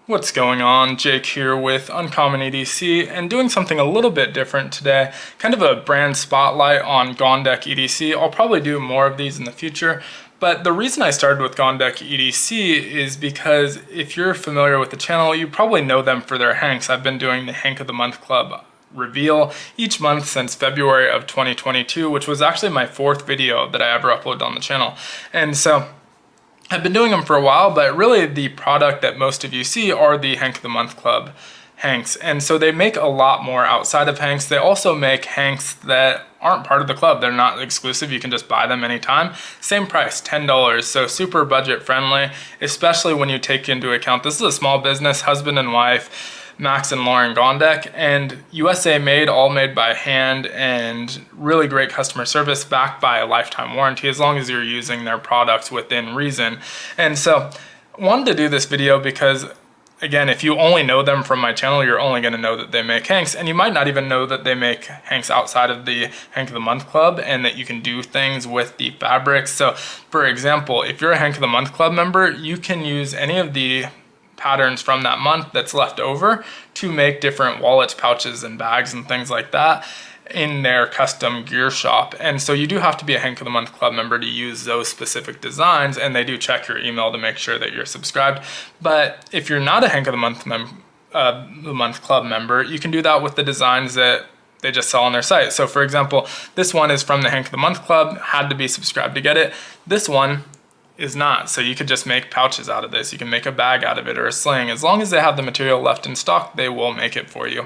What's going on? Jake here with Uncommon EDC and doing something a little bit different today. Kind of a brand spotlight on Gondek EDC. I'll probably do more of these in the future, but the reason I started with Gondek EDC is because if you're familiar with the channel, you probably know them for their hanks. I've been doing the Hank of the Month Club reveal each month since February of 2022, which was actually my 4th video that I ever uploaded on the channel. And so I've been doing them for a while, but really the product that most of you see are the Hank of the Month Club hanks. And so they make a lot more outside of hanks. They also make hanks that aren't part of the club. They're not exclusive. You can just buy them anytime. Same price, $10. So super budget friendly, especially when you take into account this is a small business, husband and wife, Max and Lauren Gondek, and USA made, all made by hand, and really great customer service backed by a lifetime warranty as long as you're using their products within reason. And so I wanted to do this video because, again, if you only know them from my channel, you're only going to know that they make hanks, and you might not even know that they make hanks outside of the Hank of the Month Club and that you can do things with the fabrics. So for example, if you're a Hank of the Month Club member, you can use any of the patterns from that month that's left over to make different wallets, pouches, and bags and things like that in their custom gear shop. And so you do have to be a Hank of the Month Club member to use those specific designs, and they do check your email to make sure that you're subscribed. But if you're not a Hank of the Month Club member, you can do that with the designs that they just sell on their site. So for example, this one is from the Hank of the Month Club, had to be subscribed to get it. This one is not, so you could just make pouches out of this. You can make a bag out of it or a sling. As long as they have the material left in stock, they will make it for you.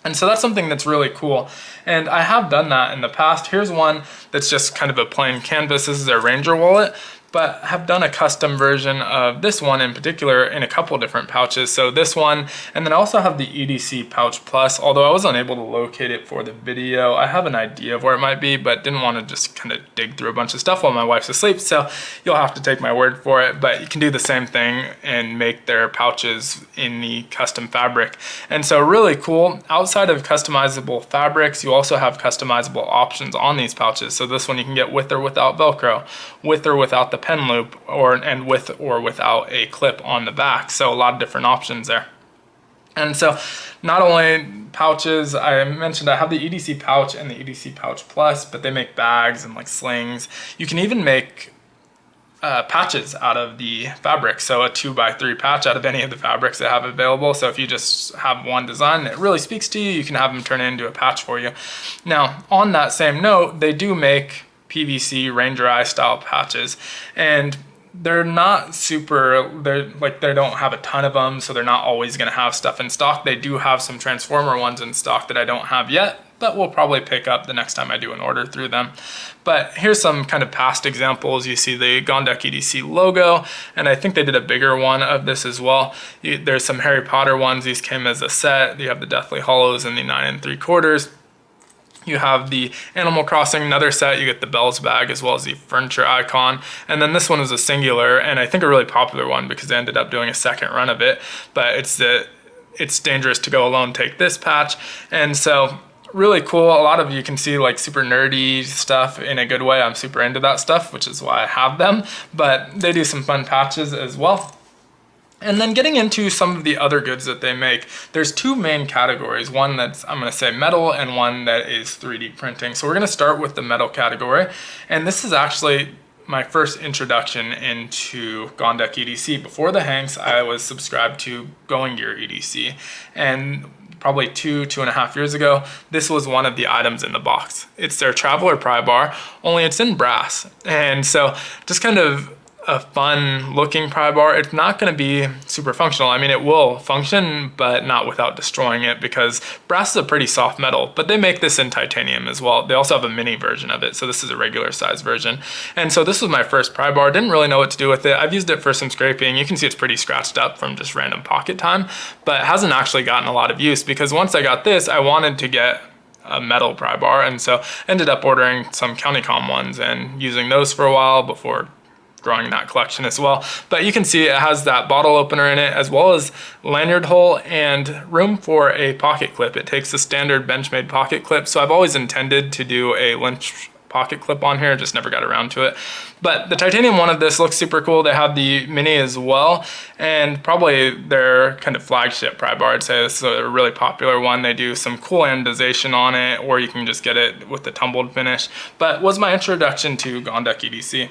And so that's something that's really cool. And I have done that in the past. Here's one that's just kind of a plain canvas. This is their Ranger wallet, but have done a custom version of this one in particular in a couple different pouches. So this one, and then I also have the EDC Pouch Plus, although I was unable to locate it for the video. I have an idea of where it might be, but didn't want to just kind of dig through a bunch of stuff while my wife's asleep, so you'll have to take my word for it. But you can do the same thing and make their pouches in the custom fabric. And so really cool. Outside of customizable fabrics, you also have customizable options on these pouches. So this one you can get with or without Velcro, with or without the pen loop, and with or without a clip on the back. So a lot of different options there. And so not only pouches, I mentioned I have the EDC pouch and the EDC Pouch Plus, but they make bags and like slings. You can even make patches out of the fabric, so a 2x3 patch out of any of the fabrics they have available. So if you just have one design that really speaks to you, you can have them turn it into a patch for you. Now on that same note, they do make PVC Ranger Eye style patches, and they're not super, they don't have a ton of them, so they're not always going to have stuff in stock. They do have some Transformer ones in stock that I don't have yet, but we'll probably pick up the next time I do an order through them. But here's some kind of past examples. You see the Gondek EDC logo, and I think they did a bigger one of this as well. There's some Harry Potter ones. These came as a set. You have the Deathly Hallows and the 9 3/4. You have the Animal Crossing, another set. You get the Bells bag as well as the furniture icon. And then this one is a singular, and I think a really popular one because they ended up doing a second run of it. But it's dangerous to go alone, take this patch. And so really cool. A lot of you can see like super nerdy stuff in a good way. I'm super into that stuff, which is why I have them. But they do some fun patches as well. And then getting into some of the other goods that they make, there's two main categories. One that's, I'm going to say metal, and one that is 3D printing. So we're going to start with the metal category. And this is actually my first introduction into Gondek EDC. Before the hanks, I was subscribed to Going Gear EDC. And probably 2.5 years ago, this was one of the items in the box. It's their Traveler Pry Bar, only it's in brass. And so just kind of a fun looking pry bar. It's not going to be super functional. I mean, it will function, but not without destroying it, because brass is a pretty soft metal, but they make this in titanium as well. They also have a mini version of it, so this is a regular size version. And so this was my first pry bar. Didn't really know what to do with it. I've used it for some scraping. You can see it's pretty scratched up from just random pocket time, but it hasn't actually gotten a lot of use, because once I got this, I wanted to get a metal pry bar, and so ended up ordering some Countycom ones and using those for a while before growing that collection as well. But you can see it has that bottle opener in it, as well as lanyard hole and room for a pocket clip. It takes a standard Benchmade pocket clip, so I've always intended to do a pocket clip on here, just never got around to it. But the titanium one of this looks super cool. They have the mini as well, and probably their kind of flagship pry bar. I'd say this is a really popular one. They do some cool anodization on it, or you can just get it with the tumbled finish. But was my introduction to Gondek EDC.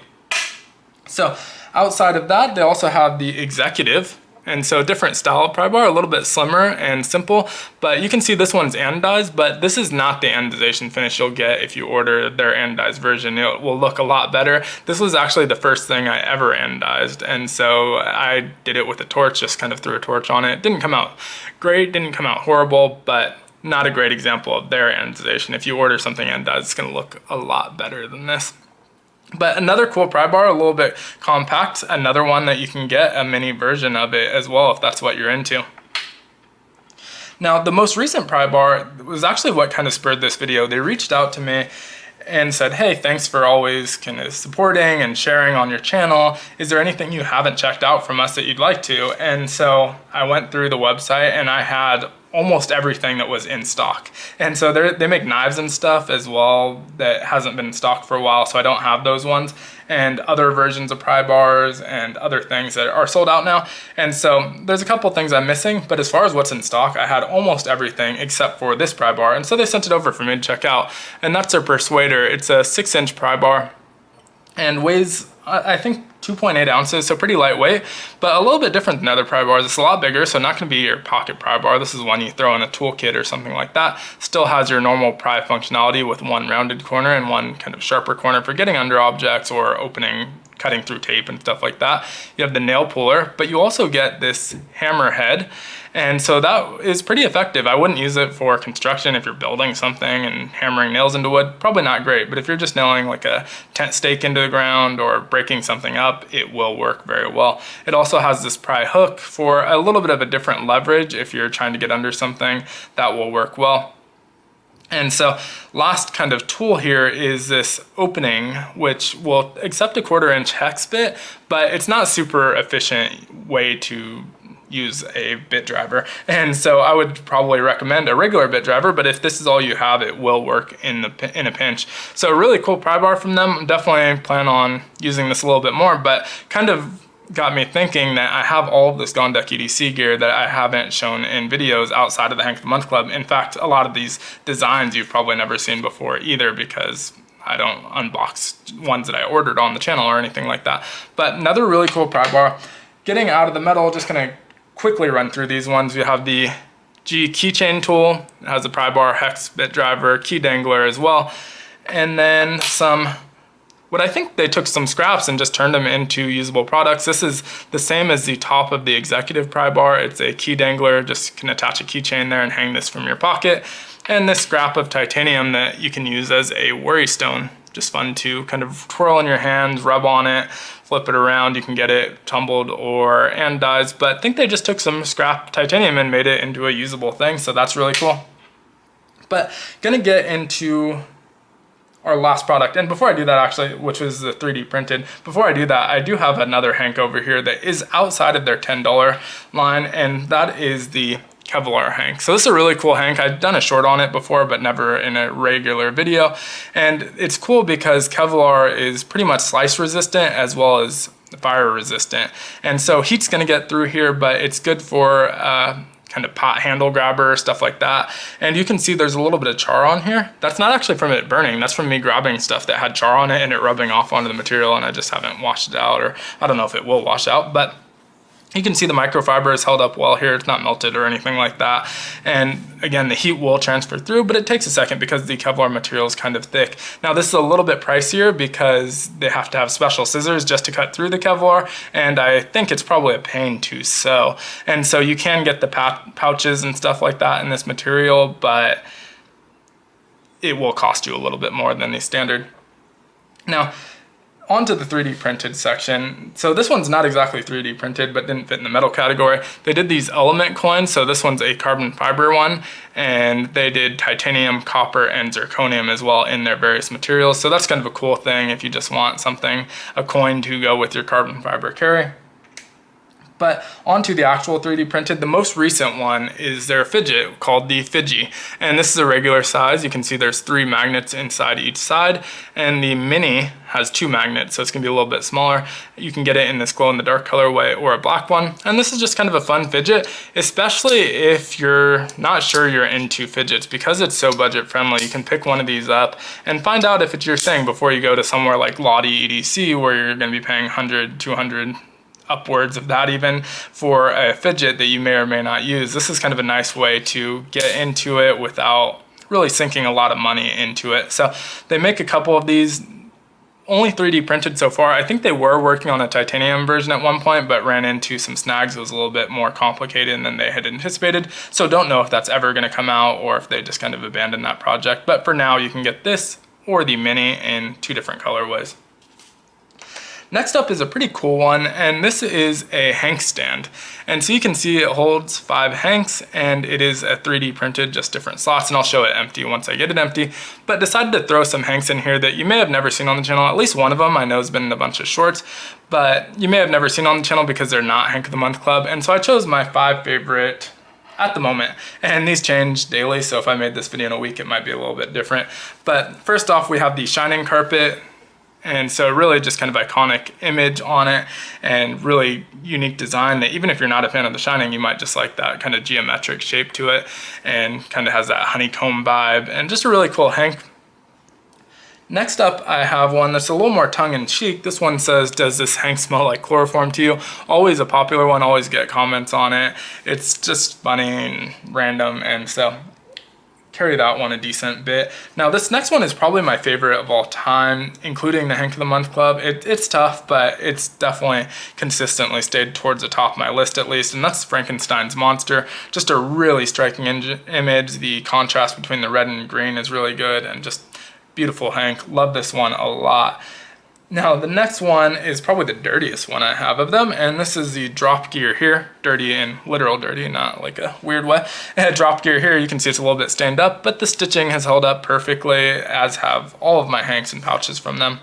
So outside of that, they also have the executive. And so different style of pry bar, a little bit slimmer and simple, but you can see this one's anodized, but this is not the anodization finish you'll get if you order their anodized version. It will look a lot better. This was actually the first thing I ever anodized, and so I did it with a torch, just kind of threw a torch on it. Didn't come out great, didn't come out horrible, but not a great example of their anodization. If you order something anodized, it's gonna look a lot better than this. But another cool pry bar, a little bit compact, another one that you can get a mini version of it as well if that's what you're into. Now, the most recent pry bar was actually what kind of spurred this video. They reached out to me and said, hey, thanks for always kind of supporting and sharing on your channel. Is there anything you haven't checked out from us that you'd like to? And so I went through the website and I had almost everything that was in stock. And so they make knives and stuff as well that hasn't been in stock for a while, so I don't have those ones, and other versions of pry bars and other things that are sold out now. And so there's a couple things I'm missing, but as far as what's in stock, I had almost everything except for this pry bar. And so they sent it over for me to check out, and that's their Persuader. It's a 6-inch pry bar and weighs, I think, 2.8 ounces, so pretty lightweight, but a little bit different than other pry bars. It's a lot bigger, so not gonna be your pocket pry bar. This is one you throw in a toolkit or something like that. Still has your normal pry functionality with one rounded corner and one kind of sharper corner for getting under objects or opening, cutting through tape and stuff like that. You have the nail puller, but you also get this hammer head. And so that is pretty effective. I wouldn't use it for construction if you're building something and hammering nails into wood. Probably not great, but if you're just nailing like a tent stake into the ground or breaking something up, it will work very well. It also has this pry hook for a little bit of a different leverage. If you're trying to get under something, that will work well. And so last kind of tool here is this opening, which will accept a 1/4-inch hex bit, but it's not super efficient way to use a bit driver. And so I would probably recommend a regular bit driver, but if this is all you have, it will work in a pinch. So a really cool pry bar from them. Definitely plan on using this a little bit more, but kind of got me thinking that I have all of this Gondek EDC gear that I haven't shown in videos outside of the Hank of the Month Club. In fact, a lot of these designs you've probably never seen before either, because I don't unbox ones that I ordered on the channel or anything like that. But another really cool pry bar. Getting out of the metal, just gonna quickly run through these ones. We have the G keychain tool. It has a pry bar, hex bit driver, key dangler as well. And then what I think they took some scraps and just turned them into usable products. This is the same as the top of the executive pry bar. It's a key dangler, just can attach a keychain there and hang this from your pocket. And this scrap of titanium that you can use as a worry stone. Just fun to kind of twirl in your hands, rub on it, flip it around. You can get it tumbled or anodized, but I think they just took some scrap titanium and made it into a usable thing, so that's really cool. But gonna get into our last product, and before I do that actually, which was the 3D printed, before I do that, I do have another Hank over here that is outside of their $10 line, and that is the Kevlar Hank. So this is a really cool Hank. I've done a short on it before, but never in a regular video. And it's cool because Kevlar is pretty much slice resistant as well as fire resistant. And so heat's gonna get through here, but it's good for kind of pot handle grabber, stuff like that. And you can see there's a little bit of char on here. That's not actually from it burning. That's from me grabbing stuff that had char on it and it rubbing off onto the material, and I just haven't washed it out, or I don't know if it will wash out, but you can see the microfiber is held up well here. It's not melted or anything like that. And again, the heat will transfer through, but it takes a second because the Kevlar material is kind of thick. Now this is a little bit pricier because they have to have special scissors just to cut through the Kevlar, and I think it's probably a pain to sew. And so you can get the pouches and stuff like that in this material, but it will cost you a little bit more than the standard. Now, onto the 3D printed section. So this one's not exactly 3D printed, but didn't fit in the metal category. They did these element coins. So this one's a carbon fiber one, and they did titanium, copper, and zirconium as well in their various materials. So that's kind of a cool thing if you just want something, a coin to go with your carbon fiber carry. But onto the actual 3D printed, the most recent one is their fidget called the Fidgy. And this is a regular size. You can see there's 3 magnets inside each side. And the Mini has 2 magnets, so it's gonna be a little bit smaller. You can get it in this glow in the dark colorway or a black one. And this is just kind of a fun fidget, especially if you're not sure you're into fidgets. Because it's so budget friendly, you can pick one of these up and find out if it's your thing before you go to somewhere like Lottie EDC, where you're gonna be paying 100, 200, upwards of that even for a fidget that you may or may not use. This is kind of a nice way to get into it without really sinking a lot of money into it. So they make a couple of these, only 3D printed so far. I think they were working on a titanium version at one point, but ran into some snags. It was a little bit more complicated than they had anticipated. So don't know if that's ever gonna come out or if they just kind of abandoned that project. But for now, you can get this or the Mini in 2 different colorways. Next up is a pretty cool one, and this is a Hank stand. And so you can see it holds 5 Hanks, and it is a 3D printed, just different slots, and I'll show it empty once I get it empty. But decided to throw some Hanks in here that you may have never seen on the channel. At least one of them I know has been in a bunch of shorts, but you may have never seen on the channel because they're not Hank of the Month Club. And so I chose my 5 favorite at the moment, and these change daily, so if I made this video in a week, it might be a little bit different. But first off, we have the Shining Carpet. And so really just kind of iconic image on it and really unique design that even if you're not a fan of The Shining, you might just like that kind of geometric shape to it and kind of has that honeycomb vibe and just a really cool Hank. Next up, I have one that's a little more tongue-in-cheek. This one says, does this Hank smell like chloroform to you? Always a popular one, always get comments on it. It's just funny and random, and so carry that one a decent bit. Now this next one is probably my favorite of all time, including the Hank of the Month Club. It's tough, but it's definitely consistently stayed towards the top of my list at least, and that's Frankenstein's Monster. Just a really striking image. The contrast between the red and green is really good, and just beautiful Hank. Love this one a lot. Now the next one is probably the dirtiest one I have of them, and this is the drop gear here. Dirty in literal dirty, not like a weird way. Drop gear here, you can see it's a little bit stained up, but the stitching has held up perfectly, as have all of my Hanks and pouches from them.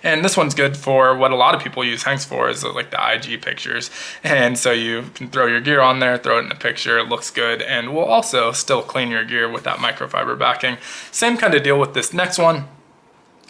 And this one's good for what a lot of people use Hanks for, is like the IG pictures. And so you can throw your gear on there, throw it in a picture, it looks good, and will also still clean your gear with that microfiber backing. Same kind of deal with this next one.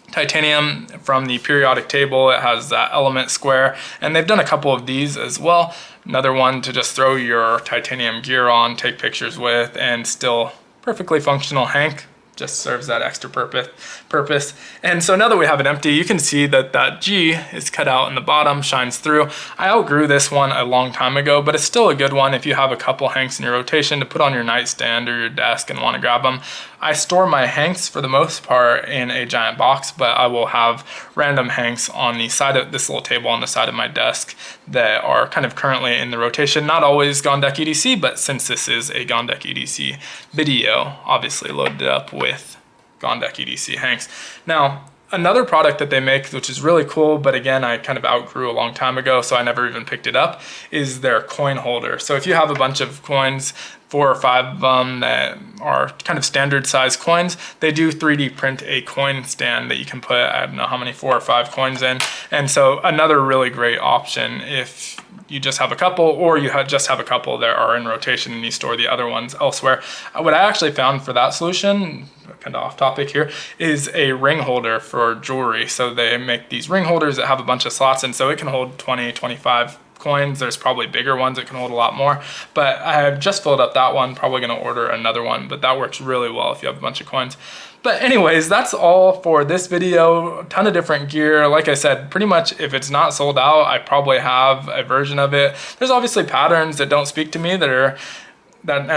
Titanium from the periodic table. It has that element square, and they've done a couple of these as well. Another one to just throw your titanium gear on, take pictures with, and still perfectly functional Hank. Just serves that extra purpose. And so now that we have it empty, you can see that that G is cut out in the bottom, shines through. I outgrew this one a long time ago, but it's still a good one if you have a couple Hanks in your rotation to put on your nightstand or your desk and want to grab them. I store my Hanks for the most part in a giant box, but I will have random Hanks on the side of this little table on the side of my desk that are kind of currently in the rotation. Not always Gondek EDC, but since this is a Gondek EDC video, obviously loaded it up with Gondek EDC Hanks. Now, another product that they make, which is really cool, but again, I kind of outgrew a long time ago, so I never even picked it up, is their coin holder. So if you have a bunch of coins, 4 or 5 of them that are kind of standard size coins, they do 3D print a coin stand that you can put, I don't know how many, 4 or 5 coins in. And so another really great option if you just have a couple, or you just have a couple that are in rotation and you store the other ones elsewhere. What I actually found for that solution, kind of off topic here, is a ring holder for jewelry. So they make these ring holders that have a bunch of slots, and so it can hold 20, 25 coins. There's probably bigger ones that can hold a lot more, but I have just filled up that one, probably going to order another one, but that works really well if you have a bunch of coins. But anyways, that's all for this video. A ton of different gear. Like I said, pretty much if it's not sold out, I probably have a version of it. There's obviously patterns that don't speak to me and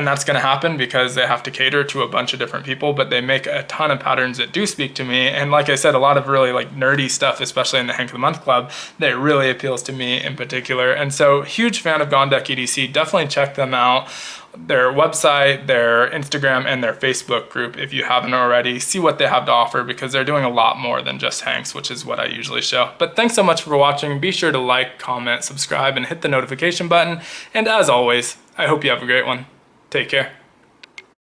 that's going to happen because they have to cater to a bunch of different people, but they make a ton of patterns that do speak to me. And like I said, a lot of really like nerdy stuff, especially in the Hank of the Month Club, that really appeals to me in particular. And so huge fan of Gondek EDC. Definitely check them out. Their website, their Instagram, and their Facebook group if you haven't already. See what they have to offer because they're doing a lot more than just Hanks, which is what I usually show. But thanks so much for watching. Be sure to like, comment, subscribe, and hit the notification button. And as always, I hope you have a great one. Take care.